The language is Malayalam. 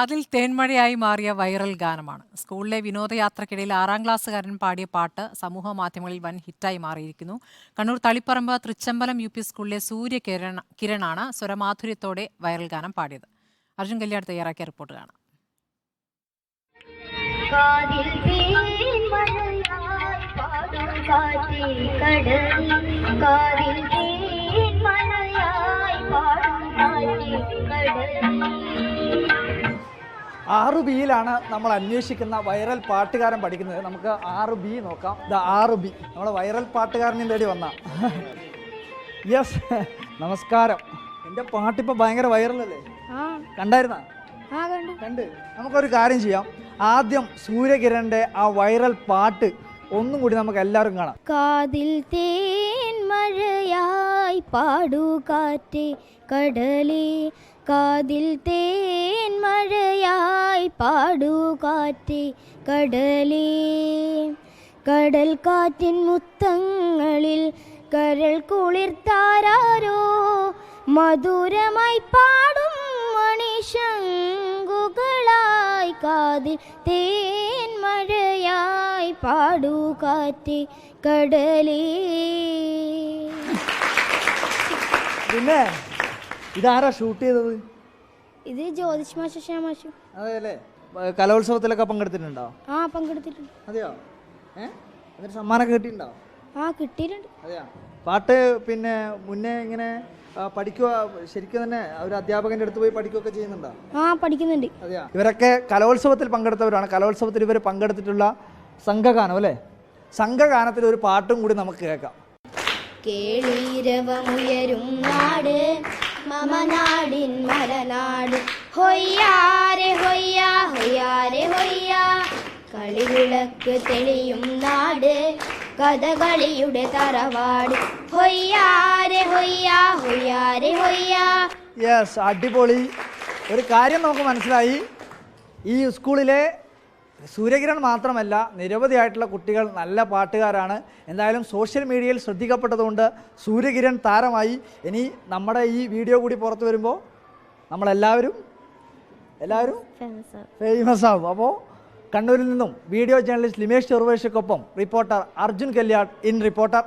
അതിൽ തേന്മഴയായി മാറിയ വൈറൽ ഗാനമാണ്. സ്കൂളിലെ വിനോദയാത്രയ്ക്കിടയിൽ 6ാം ക്ലാസ്സുകാരൻ പാടിയ പാട്ട് സമൂഹ മാധ്യമങ്ങളിൽ വൻ ഹിറ്റായി മാറിയിരിക്കുന്നു. കണ്ണൂർ തളിപ്പറമ്പ് തൃച്ചമ്പലം യു പി സ്കൂളിലെ കിരണാണ് സ്വരമാധുര്യത്തോടെ വൈറൽ ഗാനം പാടിയത്. അർജുൻ കല്യാട് തയ്യാറാക്കിയ റിപ്പോർട്ട് കാണാം. ആറ് ബിയിലാണ് നമ്മൾ അന്വേഷിക്കുന്ന വൈറൽ പാട്ടുകാരൻ പഠിക്കുന്നത്. നമുക്ക് 6B നോക്കാം. 6B നമ്മളെ വൈറൽ പാട്ടുകാരനെ തേടി വന്ന യെസ്, നമസ്കാരം. എൻ്റെ പാട്ടിപ്പോൾ ഭയങ്കര വൈറലല്ലേ? കണ്ടായിരുന്നാ? കണ്ട്. നമുക്കൊരു കാര്യം ചെയ്യാം. ആദ്യം സൂര്യകിരണിൻ്റെ ആ വൈറൽ പാട്ട് ഒന്നും കൂടി നമുക്ക് എല്ലാവരും കാണാം. കാതിൽ തേൻ മഴയായി പാടൂ കാറ്റേ കടലേ, കാതിൽ തേൻ മഴയായി പാടൂ കാറ്റേ കടലേ, കടൽ കാറ്റിൻ മുത്തങ്ങളിൽ കരൾ കുളിർത്താരോ, മധുരമായി പാടും മണിശങ്കുകളായി, കാതിൽ തേൻ മഴയായി പാടൂ കാറ്റേ കടലേ. പിന്നെ ഇതാരാ ഷൂട്ട് ചെയ്തത്? ഇത് ജ്യോതിഷ് മാഷ്, ശ്യാമാഷു. അതെയല്ലേ? കലോത്സവത്തിലൊക്കെ പങ്കെടുത്തിട്ടുണ്ടോ? ആ, പങ്കെടുത്തിട്ടുണ്ട്. അതെയോ? എന്നിട്ട് സമ്മാനമൊക്കെ കിട്ടിയിട്ടുണ്ടോ? ആ, കിട്ടിയിട്ടുണ്ട്. അതെയോ? പാട്ട് പിന്നെ മുന്നേ ഇങ്ങനെ പഠിക്കുക, ശരിക്കും തന്നെ ഒരു അധ്യാപകന്റെ അടുത്ത് പോയി പഠിക്കുകയൊക്കെ ചെയ്യുന്നുണ്ടോ? ആ, പഠിക്കുന്നുണ്ട്. അതെയോ? ഇവരൊക്കെ കലോത്സവത്തിൽ പങ്കെടുത്തവരാണ്. കലോത്സവത്തിൽ ഇവർ പങ്കെടുത്തിട്ടുള്ള സംഘഗാനം അല്ലേ? സംഘഗാനത്തിൽ ഒരു പാട്ടും കൂടി നമുക്ക് കേൾക്കാം. കേളീരവമുയരും നാട് മമ നാടിൻ മലനാട്, ഹൊയ്യാരെ ഹൊയ്യാ ഹൊയ്യാരെ ഹൊയ്യാ, കളിവിളക്ക് തെളിയും നാട്, കഥകളിയുടെ തറവാട്, ഹൊയ്യാരെ ഹൊയ്യാ ഹൊയ്യാരെ ഹൊയ്യാ. യെസ്, അടിപൊളി. ഒരു കാര്യം നമുക്ക് മനസ്സിലായി, ഈ സ്കൂളിലെ സൂര്യകിരൺ മാത്രമല്ല നിരവധിയായിട്ടുള്ള കുട്ടികൾ നല്ല പാട്ടുകാരാണ്. എന്തായാലും സോഷ്യൽ മീഡിയയിൽ ശ്രദ്ധിക്കപ്പെട്ടതുകൊണ്ട് സൂര്യകിരൺ താരമായി. ഇനി നമ്മുടെ ഈ വീഡിയോ കൂടി പുറത്തു വരുമ്പോൾ നമ്മളെല്ലാവരും ഫേമസ് ആവും. അപ്പോൾ കണ്ണൂരിൽ നിന്നും വീഡിയോ ജേർണലിസ്റ്റ് ലിമേഷ് ചെറുവേഷയ്ക്കൊപ്പം reporter Arjun Kalyad in reporter.